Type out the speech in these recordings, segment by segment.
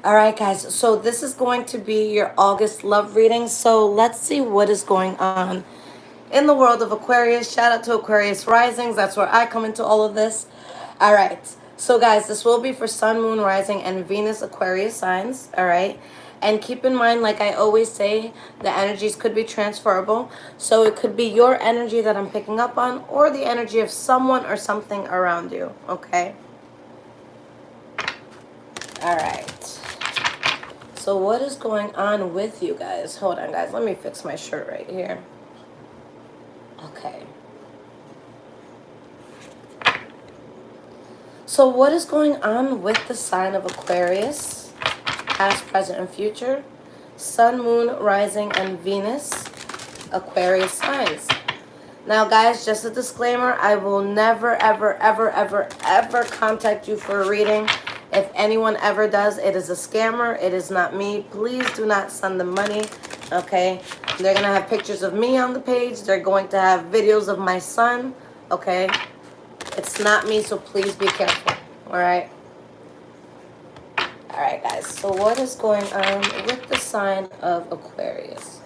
All right, guys. So this is going to be your August love reading. So let's see what is going on in the world of Aquarius. Shout out to Aquarius Risings. That's where I come into all of this. All right. So, guys, this will be for Sun, Moon, Rising, and Venus Aquarius signs. All right. And keep in mind, like I always say, the energies could be transferable. So it could be your energy that I'm picking up on, or the energy of someone or something around you. Okay. All right. So what is going on with you guys? Hold on, guys. Let me fix my shirt right here. Okay. So what is going on with the sign of Aquarius? Past, present, and future. Sun, Moon, Rising, and Venus. Aquarius signs. Now, guys, just a disclaimer. I will never, ever, ever, ever, ever contact you for a reading. If anyone ever does, it is a scammer. It is not me. Please do not send them money, okay? They're going to have pictures of me on the page. They're going to have videos of my son, okay? It's not me, so please be careful, all right? All right, guys. So what is going on with the sign of Aquarius?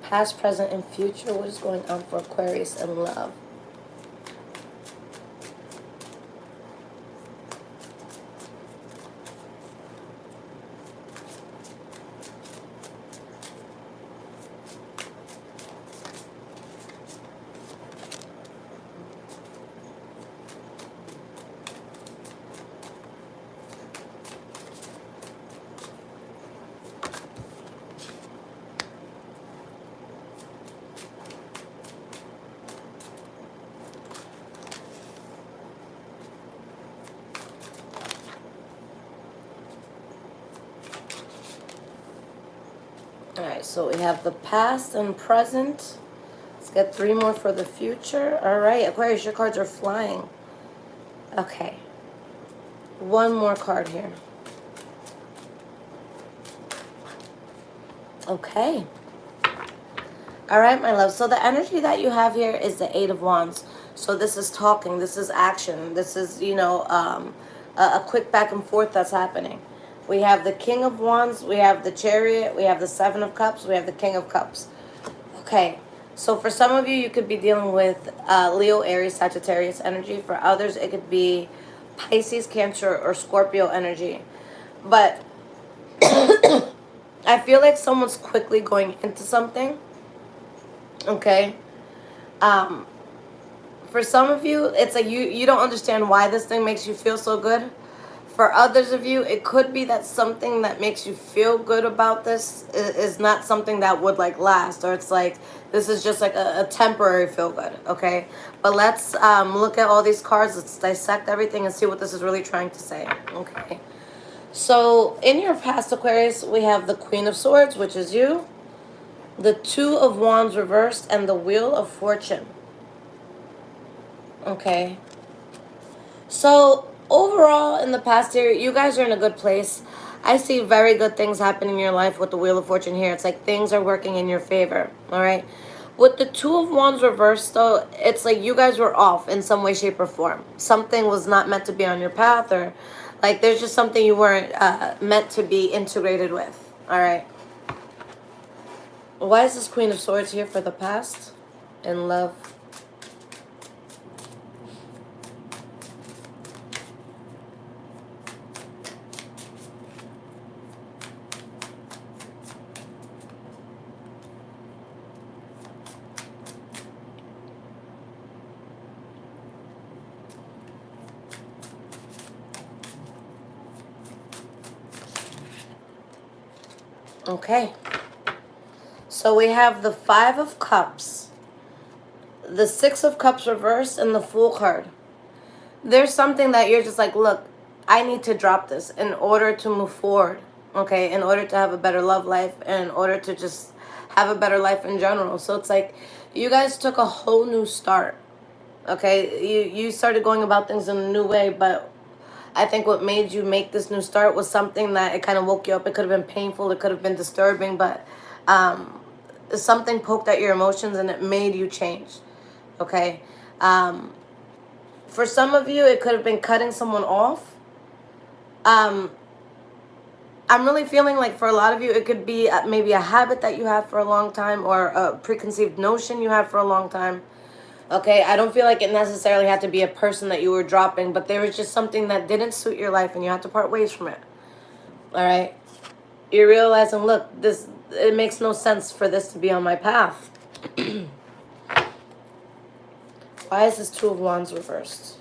Past, present, and future. What is going on for Aquarius in love? All right, so we have the past and present. Let's get 3 more for the future. All right, Aquarius, your cards are flying. Okay. 1 more card here. Okay. All right, my love. So the energy that you have here is the 8 of Wands. So this is talking. This is action. This is, a quick back and forth that's happening. We have the King of Wands. We have the Chariot. We have the 7 of Cups. We have the King of Cups. Okay. So for some of you, you could be dealing with Leo, Aries, Sagittarius energy. For others, it could be Pisces, Cancer, or Scorpio energy. But I feel like someone's quickly going into something. Okay. For some of you, it's like you don't understand why this thing makes you feel so good. For others of you, it could be that something that makes you feel good about this is not something that would like last, or it's like this is just like a temporary feel good. Okay. But let's look at all these cards. Let's dissect everything and see what this is really trying to say. Okay. So in your past, Aquarius, we have the Queen of Swords, which is you, the 2 of Wands reversed, and the Wheel of Fortune. Okay. So overall, in the past year, you guys are in a good place. I see very good things happening in your life with the Wheel of Fortune here. It's like things are working in your favor. All right. With the 2 of Wands reversed, though, it's like you guys were off in some way, shape, or form. Something was not meant to be on your path, or like there's just something you weren't meant to be integrated with. All right. Why is this Queen of Swords here for the past in love? Okay. So we have the 5 of Cups, the 6 of Cups reversed, and the Fool card. There's something that you're just like, look, I need to drop this in order to move forward, okay? In order to have a better love life, and in order to just have a better life in general. So it's like you guys took a whole new start, okay? You started going about things in a new way, but I think what made you make this new start was something that it kind of woke you up. It could have been painful. It could have been disturbing, but something poked at your emotions and it made you change. Okay? For some of you, it could have been cutting someone off. I'm really feeling like for a lot of you, it could be maybe a habit that you have for a long time, or a preconceived notion you had for a long time. Okay, I don't feel like it necessarily had to be a person that you were dropping, but there was just something that didn't suit your life and you had to part ways from it. All right? You're realizing, look, it makes no sense for this to be on my path. Why is this Two of Wands reversed?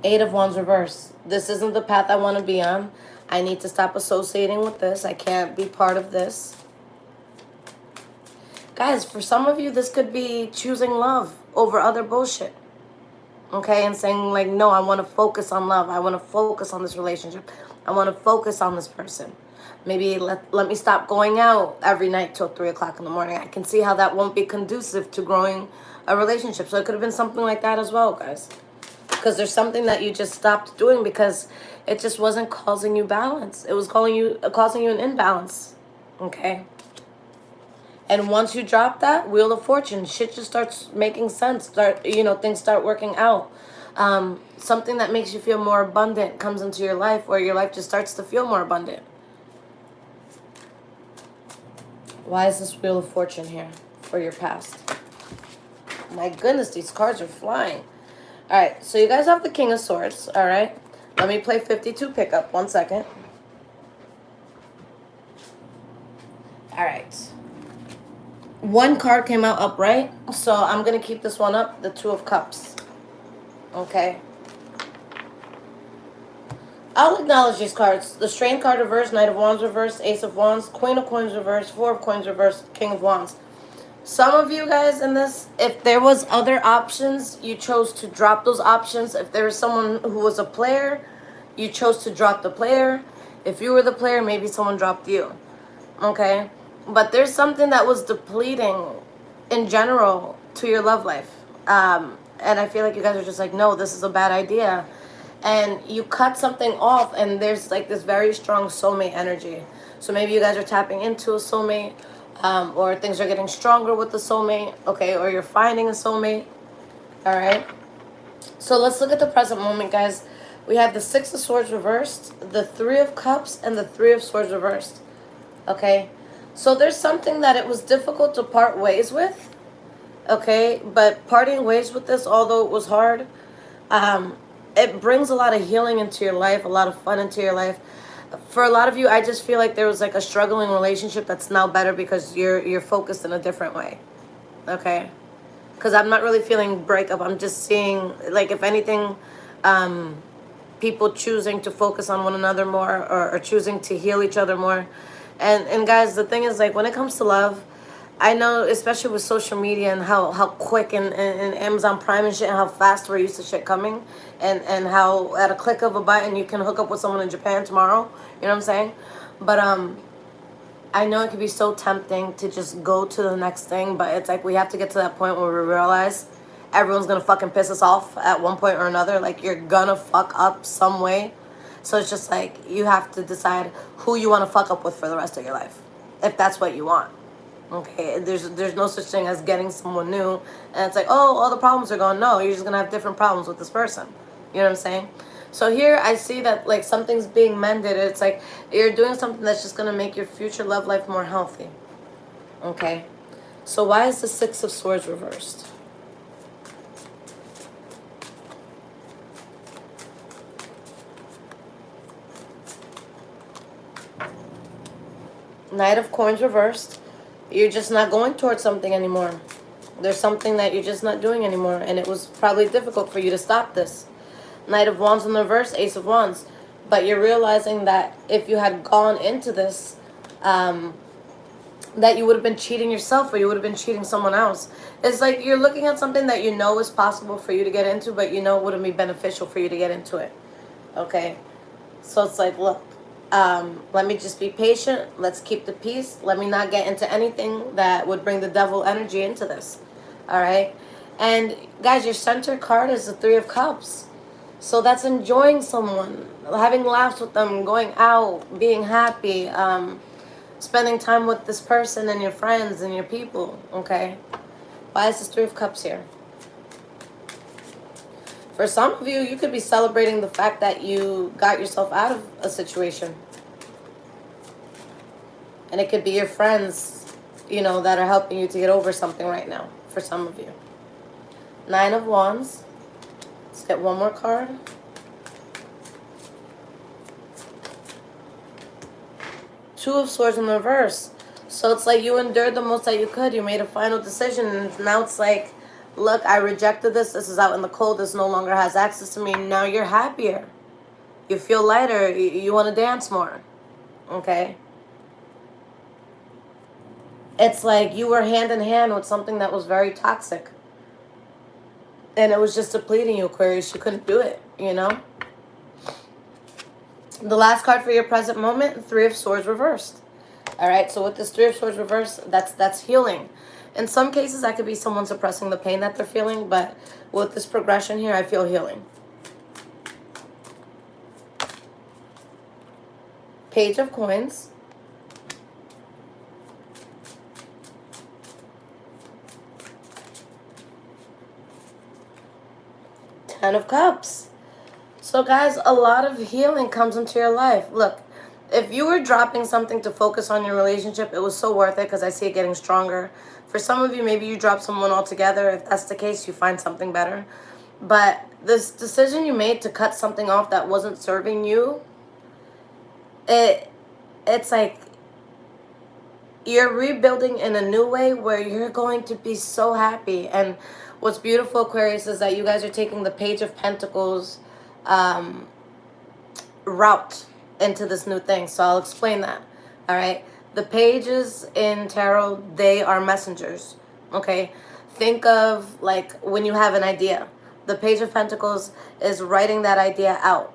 Eight of Wands reversed. This isn't the path I want to be on. I need to stop associating with this. I can't be part of this. Guys, for some of you, this could be choosing love over other bullshit. Okay, and saying like, no, I want to focus on love. I want to focus on this relationship. I want to focus on this person. Maybe let me stop going out every night till 3 o'clock in the morning. I can see how that won't be conducive to growing a relationship. So it could have been something like that as well, guys. Because there's something that you just stopped doing because it just wasn't causing you balance. It was causing you an imbalance. Okay? And once you drop that, Wheel of Fortune, shit just starts making sense. Things start working out. Something that makes you feel more abundant comes into your life, where your life just starts to feel more abundant. Why is this Wheel of Fortune here for your past? My goodness, these cards are flying. All right, so you guys have the King of Swords, all right? Let me play 52 pickup. 1 second. All right. One card came out upright, so I'm going to keep this one up, the Two of Cups. Okay. I'll acknowledge these cards. The Strain card reversed, Knight of Wands reversed, Ace of Wands, Queen of Coins reversed, Four of Coins reversed, King of Wands. Some of you guys in this, if there was other options, you chose to drop those options. If there was someone who was a player, you chose to drop the player. If you were the player, maybe someone dropped you. Okay? But there's something that was depleting in general to your love life. And I feel like you guys are just like, no, this is a bad idea. And you cut something off, and there's like this very strong soulmate energy. So maybe you guys are tapping into a soulmate, or things are getting stronger with the soulmate, okay? Or you're finding a soulmate, all right? So let's look at the present moment, guys. We have the Six of Swords reversed, the Three of Cups, and the Three of Swords reversed, okay? So there's something that it was difficult to part ways with, okay? But parting ways with this, although it was hard, it brings a lot of healing into your life, a lot of fun into your life. For a lot of you, I just feel like there was like a struggling relationship that's now better because you're focused in a different way, okay? Because I'm not really feeling breakup. I'm just seeing, like, if anything, people choosing to focus on one another more, or choosing to heal each other more. And guys, the thing is, like, when it comes to love, I know, especially with social media and how quick and Amazon Prime and shit, and how fast we're used to shit coming, and how at a click of a button you can hook up with someone in Japan tomorrow. You know what I'm saying? But I know it can be so tempting to just go to the next thing, but it's like we have to get to that point where we realize everyone's gonna fucking piss us off at one point or another. Like, you're gonna fuck up some way. So it's just like you have to decide who you want to fuck up with for the rest of your life, if that's what you want. Okay, there's no such thing as getting someone new and it's like, oh, all the problems are gone. No, you're just gonna have different problems with this person. You know what I'm saying? So here I see that like something's being mended. It's like you're doing something that's just gonna make your future love life more healthy. Okay, so why is the Six of Swords reversed? Knight of Coins reversed. You're just not going towards something anymore. There's something that you're just not doing anymore, and it was probably difficult for you to stop this. Knight of Wands in the reverse, Ace of Wands. But you're realizing that if you had gone into this, that you would have been cheating yourself, or you would have been cheating someone else. It's like you're looking at something that you know is possible for you to get into, but you know it wouldn't be beneficial for you to get into it. Okay? So it's like, look, let me just be patient. Let's keep the peace. Let me not get into anything that would bring the devil energy into this. All right? And guys, your center card is the Three of Cups. So that's enjoying someone, having laughs with them, going out, being happy, spending time with this person and your friends and your people, okay? Why is this Three of Cups here? For some of you, you could be celebrating the fact that you got yourself out of a situation. And it could be your friends, you know, that are helping you to get over something right now, for some of you. Nine of Wands. Let's get one more card. Two of Swords in the reverse. So it's like you endured the most that you could. You made a final decision. And now it's like, look, I rejected this. This is out in the cold. This no longer has access to me. Now you're happier. You feel lighter. You want to dance more. Okay? It's like you were hand in hand with something that was very toxic. And it was just depleting you, Aquarius. You couldn't do it, you know? The last card for your present moment, Three of Swords reversed. All right, so with this Three of Swords reversed, that's healing. In some cases, that could be someone suppressing the pain that they're feeling, but with this progression here, I feel healing. Page of Coins. Ten of Cups. So guys, a lot of healing comes into your life. Look, if you were dropping something to focus on your relationship, it was so worth it because I see it getting stronger. For some of you, maybe you drop someone altogether. If that's the case, you find something better. But this decision you made to cut something off that wasn't serving you, it's like you're rebuilding in a new way where you're going to be so happy. And what's beautiful, Aquarius, is that you guys are taking the Page of Pentacles route into this new thing. So I'll explain that. All right. The pages in tarot, they are messengers. Okay. Think of like when you have an idea. The Page of Pentacles is writing that idea out.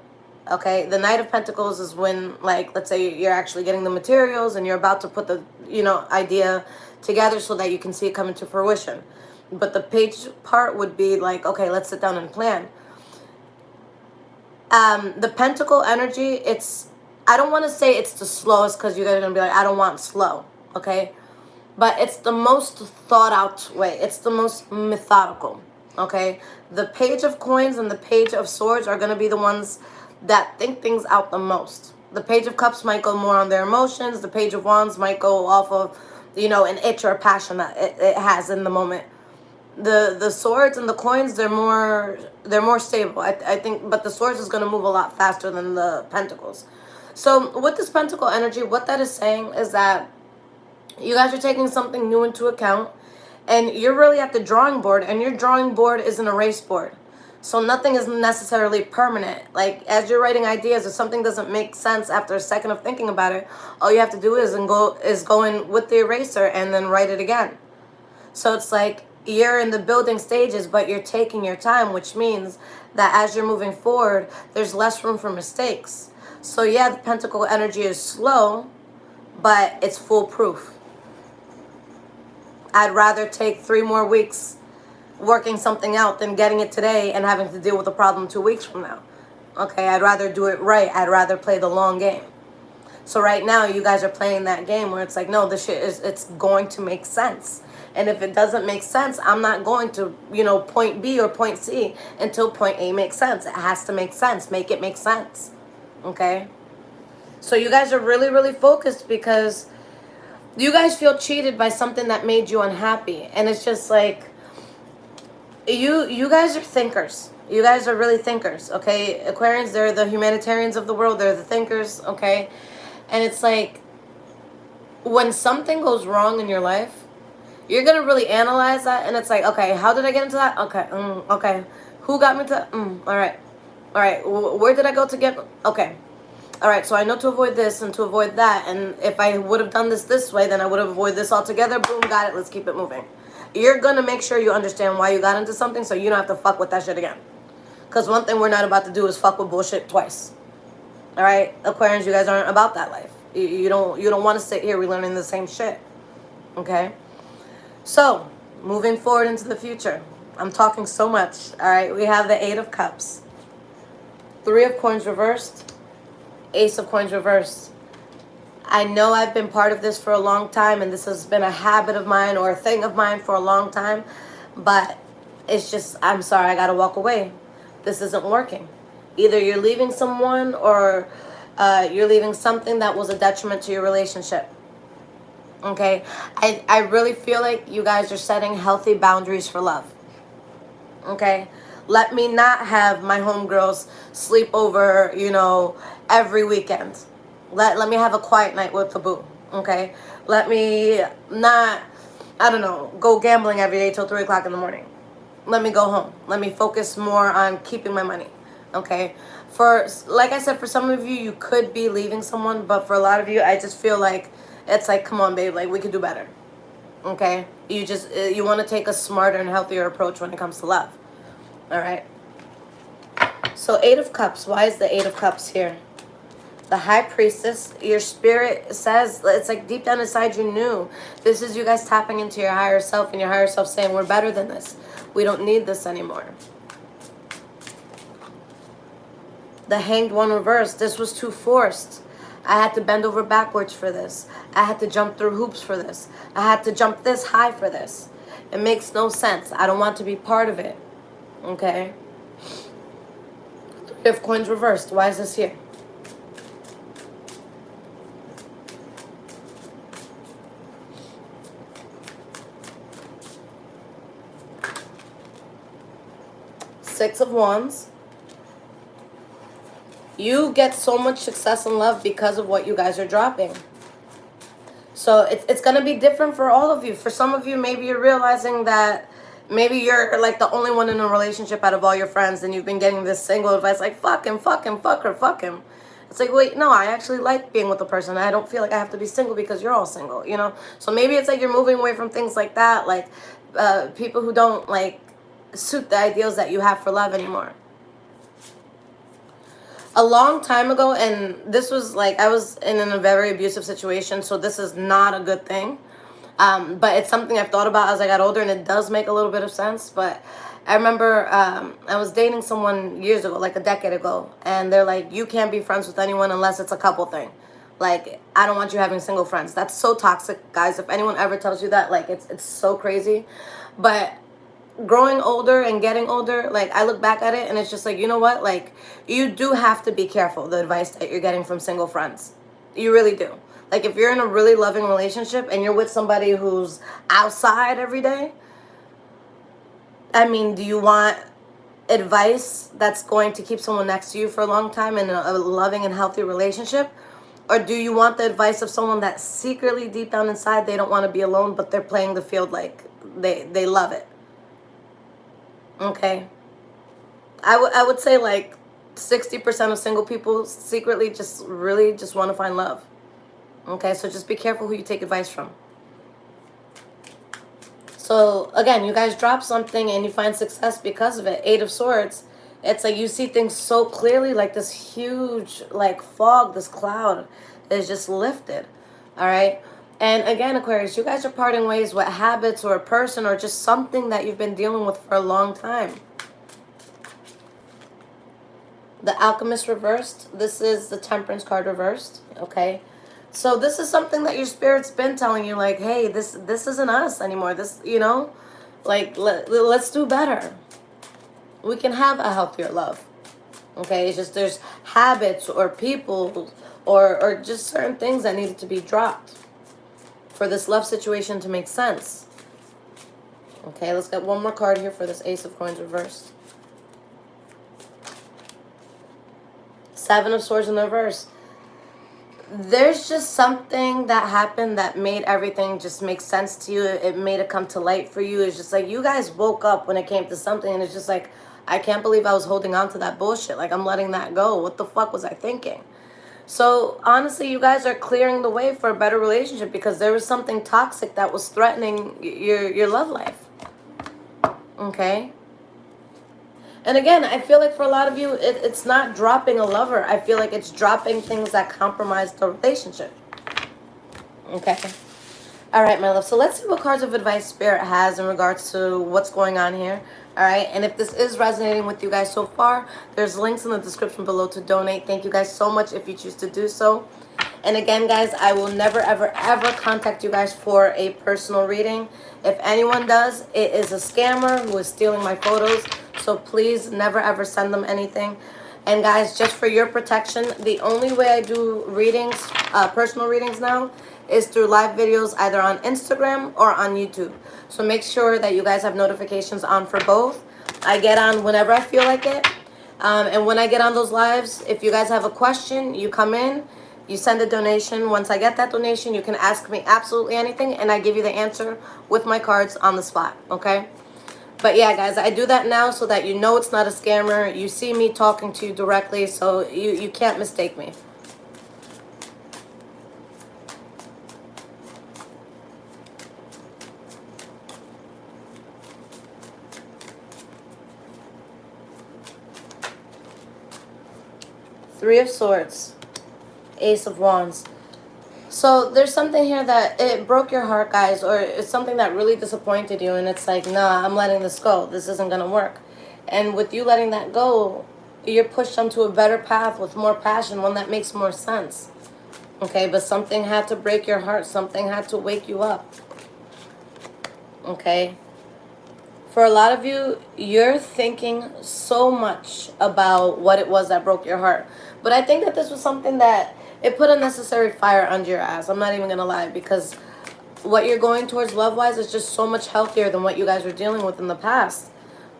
Okay. The Knight of Pentacles is when, like, let's say you're actually getting the materials and you're about to put the, you know, idea together so that you can see it come into fruition. But the page part would be like, okay, let's sit down and plan. The Pentacle energy, I don't want to say it's the slowest because you guys are going to be like, I don't want slow, okay? But it's the most thought out way. It's the most methodical, okay? The Page of Coins and the Page of Swords are going to be the ones that think things out the most. The Page of Cups might go more on their emotions. The Page of Wands might go off of, you know, an itch or a passion that it has in the moment. The swords and the coins, they're more stable, I think, but the swords is going to move a lot faster than the pentacles. So with this pentacle energy, what that is saying is that you guys are taking something new into account and you're really at the drawing board, and your drawing board is an erase board. So nothing is necessarily permanent. Like as you're writing ideas, if something doesn't make sense after a second of thinking about it, all you have to do is go in with the eraser and then write it again. So it's like you're in the building stages, but you're taking your time, which means that as you're moving forward, there's less room for mistakes. So yeah, the pentacle energy is slow, but it's foolproof. I'd rather take 3 more weeks working something out than getting it today and having to deal with a problem 2 weeks from now. Okay, I'd rather do it right. I'd rather play the long game. So right now, you guys are playing that game where it's like, no, this shit it's going to make sense. And if it doesn't make sense, I'm not going to, you know, point B or point C until point A makes sense. It has to make sense. Make it make sense. Okay? So you guys are really, really focused because you guys feel cheated by something that made you unhappy. And it's just like, you guys are thinkers. You guys are really thinkers, okay? Aquarians, they're the humanitarians of the world. They're the thinkers, okay? And it's like, when something goes wrong in your life, you're going to really analyze that. And it's like, okay, how did I get into that? Okay, okay. Who got me to that? All right. All right, where did I go to get? Okay. All right, so I know to avoid this and to avoid that. And if I would have done this way, then I would have avoided this altogether. Boom, got it. Let's keep it moving. You're going to make sure you understand why you got into something so you don't have to fuck with that shit again. Because one thing we're not about to do is fuck with bullshit twice. All right? Aquarians, you guys aren't about that life. You don't want to sit here relearning the same shit. Okay? So, moving forward into the future. I'm talking so much. All right? We have the Eight of Cups. Three of Coins reversed, Ace of Coins reversed. I know I've been part of this for a long time, and this has been a habit of mine or a thing of mine for a long time, but it's just, I'm sorry, I gotta walk away. This isn't working. Either you're leaving someone or you're leaving something that was a detriment to your relationship. Okay? I really feel like you guys are setting healthy boundaries for love. Okay? Let me not have my homegirls sleep over, you know, every weekend. Let me have a quiet night with the boo. Okay? Let me not, I don't know, go gambling every day till 3 o'clock in the morning. Let me go home. Let me focus more on keeping my money. Okay? For, like I said, for some of you, you could be leaving someone, but for a lot of you, I just feel like it's like, come on, babe, like we could do better. Okay? You just, you want to take a smarter and healthier approach when it comes to love. All right? So 8 of Cups. Why is the 8 of Cups here? The High Priestess. Your spirit says, it's like deep down inside you knew. This is you guys tapping into your higher self, and your higher self saying, we're better than this. We don't need this anymore. The Hanged One reversed. This was too forced. I had to bend over backwards for this. I had to jump through hoops for this. I had to jump this high for this. It makes no sense. I don't want to be part of it. Okay? 3 of Coins reversed. Why is this here? Six of Wands. You get so much success in love because of what you guys are dropping. So it's going to be different for all of you. For some of you, maybe you're realizing that maybe you're like the only one in a relationship out of all your friends, and you've been getting this single advice like, fuck him, fuck him, fuck her, fuck him. It's like, wait, no, I actually like being with a person. I don't feel like I have to be single because you're all single, you know? So maybe it's like you're moving away from things like that, like people who don't like suit the ideals that you have for love anymore. A long time ago, and this was like, I was in a very abusive situation, so this is not a good thing. But it's something I've thought about as I got older, and it does make a little bit of sense. But I remember I was dating someone years ago, like a decade ago, and they're like, you can't be friends with anyone unless it's a couple thing. Like, I don't want you having single friends. That's so toxic, guys. If anyone ever tells you that, like, it's so crazy. But growing older and getting older, like, I look back at it and it's just like, you know what, like, you do have to be careful the advice that you're getting from single friends. You really do. Like, if you're in a really loving relationship and you're with somebody who's outside every day, I mean, do you want advice that's going to keep someone next to you for a long time in a loving and healthy relationship? Or do you want the advice of someone that secretly deep down inside they don't want to be alone, but they're playing the field like they love it? Okay, I would say like 60% of single people secretly just really just want to find love. Okay, so just be careful who you take advice from. So again, you guys drop something and you find success because of it. 8 of Swords. It's like you see things so clearly, like this huge like fog, this cloud is just lifted. All right. And again, Aquarius, you guys are parting ways with habits or a person or just something that you've been dealing with for a long time. The Alchemist reversed. This is the Temperance card reversed. Okay. So this is something that your spirit's been telling you, like, hey, this isn't us anymore. This, you know, like, let's do better. We can have a healthier love. Okay. It's just there's habits or people or just certain things that needed to be dropped for this love situation to make sense. Okay, let's get one more card here for this Ace of Coins reversed. 7 of Swords in the reverse. There's just something that happened that made everything just make sense to you. It made it come to light for you. It's just like you guys woke up when it came to something, and it's just like, I can't believe I was holding on to that bullshit. Like, I'm letting that go. What the fuck was I thinking? So, honestly, you guys are clearing the way for a better relationship because there was something toxic that was threatening your love life. Okay? And again, I feel like for a lot of you, it's not dropping a lover. I feel like it's dropping things that compromise the relationship. Okay? All right, my love. So let's see what cards of advice Spirit has in regards to what's going on here. All right. And if this is resonating with you guys so far, there's links in the description below to donate. Thank you guys so much if you choose to do so. And again, guys, I will never, ever, ever contact you guys for a personal reading. If anyone does, it is a scammer who is stealing my photos. So please never, ever send them anything. And guys, just for your protection, the only way I do readings, personal readings now, is through live videos either on Instagram or on YouTube. So make sure that you guys have notifications on for both. I get on whenever I feel like it. And when I get on those lives, if you guys have a question, you come in, you send a donation. Once I get that donation, you can ask me absolutely anything, and I give you the answer with my cards on the spot, okay? But yeah, guys, I do that now so that you know it's not a scammer. You see me talking to you directly, so you can't mistake me. Three of Swords, Ace of Wands. So there's something here that it broke your heart, guys, or it's something that really disappointed you, and it's like, nah, I'm letting this go. This isn't going to work. And with you letting that go, you're pushed onto a better path with more passion, one that makes more sense. Okay, but something had to break your heart. Something had to wake you up. Okay. For a lot of you, you're thinking so much about what it was that broke your heart. But I think that this was something that it put unnecessary fire under your ass. I'm not even going to lie, because what you're going towards love-wise is just so much healthier than what you guys were dealing with in the past.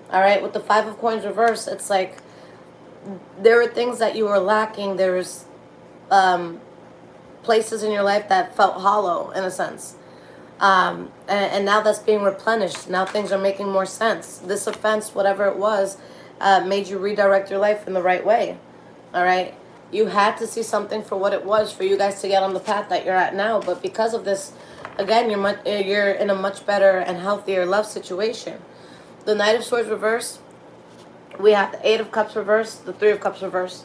All right, with the Five of Coins reverse, it's like there were things that you were lacking. There's places in your life that felt hollow, in a sense. And now that's being replenished. Now things are making more sense. This offense, whatever it was, made you redirect your life in the right way. All right? You had to see something for what it was for you guys to get on the path that you're at now. But because of this, again, you're in a much better and healthier love situation. The Knight of Swords reverse, we have the Eight of Cups reverse, the Three of Cups reverse.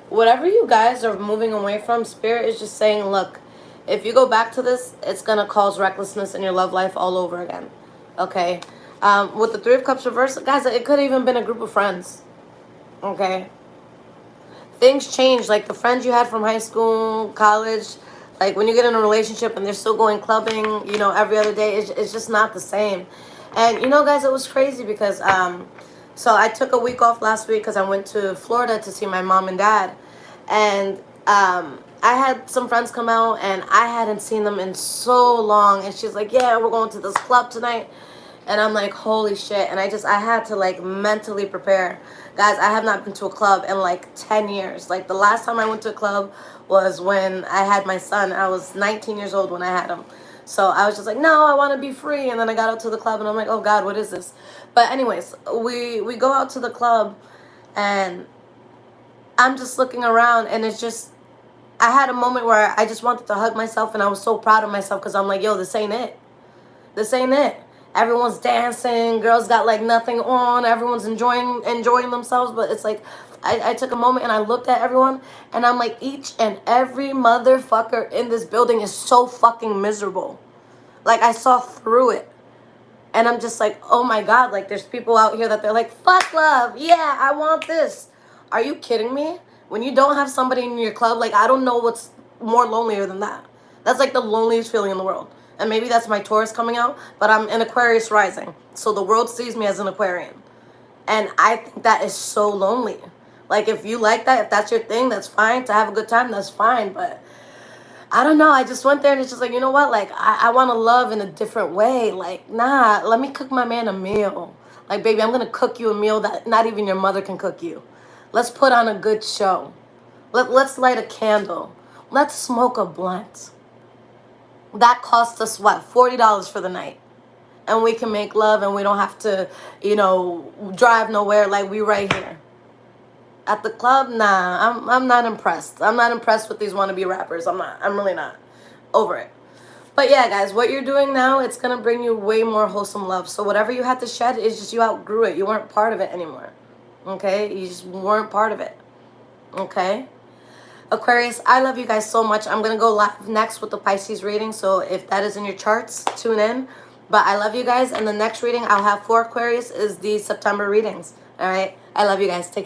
Whatever you guys are moving away from, Spirit is just saying, look, if you go back to this, it's going to cause recklessness in your love life all over again. Okay? With the Three of Cups reverse, guys, it could have even been a group of friends. Okay? Things change. Like the friends you had from high school, college, like when you get in a relationship and they're still going clubbing, you know, every other day, it's just not the same. And, you know, guys, it was crazy because, so I took a week off last week because I went to Florida to see my mom and dad. And, I had some friends come out, and I hadn't seen them in so long. And she's like, yeah, we're going to this club tonight. And I'm like, holy shit. And I had to, like, mentally prepare. Guys, I have not been to a club in, like, 10 years. Like, the last time I went to a club was when I had my son. I was 19 years old when I had him. So I was just like, no, I want to be free. And then I got out to the club, and I'm like, oh, God, what is this? But anyways, we go out to the club, and I'm just looking around, and it's just, I had a moment where I just wanted to hug myself, and I was so proud of myself because I'm like, yo, this ain't it. This ain't it. Everyone's dancing. Girls got like nothing on. Everyone's enjoying themselves. But it's like, I took a moment and I looked at everyone, and I'm like, each and every motherfucker in this building is so fucking miserable. Like, I saw through it. And I'm just like, oh my God, like there's people out here that they're like, fuck love. Yeah, I want this. Are you kidding me? When you don't have somebody in your club, like, I don't know what's more lonelier than that. That's like the loneliest feeling in the world. And maybe that's my Taurus coming out, but I'm an Aquarius rising. So the world sees me as an Aquarian. And I think that is so lonely. Like, if you like that, if that's your thing, that's fine. To have a good time, that's fine. But I don't know. I just went there, and it's just like, you know what? Like, I want to love in a different way. Like, nah, let me cook my man a meal. Like, baby, I'm going to cook you a meal that not even your mother can cook you. Let's put on a good show. Let's light a candle. Let's smoke a blunt. That costs us, what, $40 for the night. And we can make love, and we don't have to, you know, drive nowhere. Like, we right here. At the club, nah, I'm not impressed. I'm not impressed with these wannabe rappers. I'm not. I'm really not. Over it. But yeah, guys, what you're doing now, it's going to bring you way more wholesome love. So whatever you had to shed, is just you outgrew it. You weren't part of it anymore. Okay? You just weren't part of it. Okay? Aquarius, I love you guys so much. I'm going to go live next with the Pisces reading. So if that is in your charts, tune in. But I love you guys. And the next reading I'll have for Aquarius is the September readings. All right. I love you guys. Take care.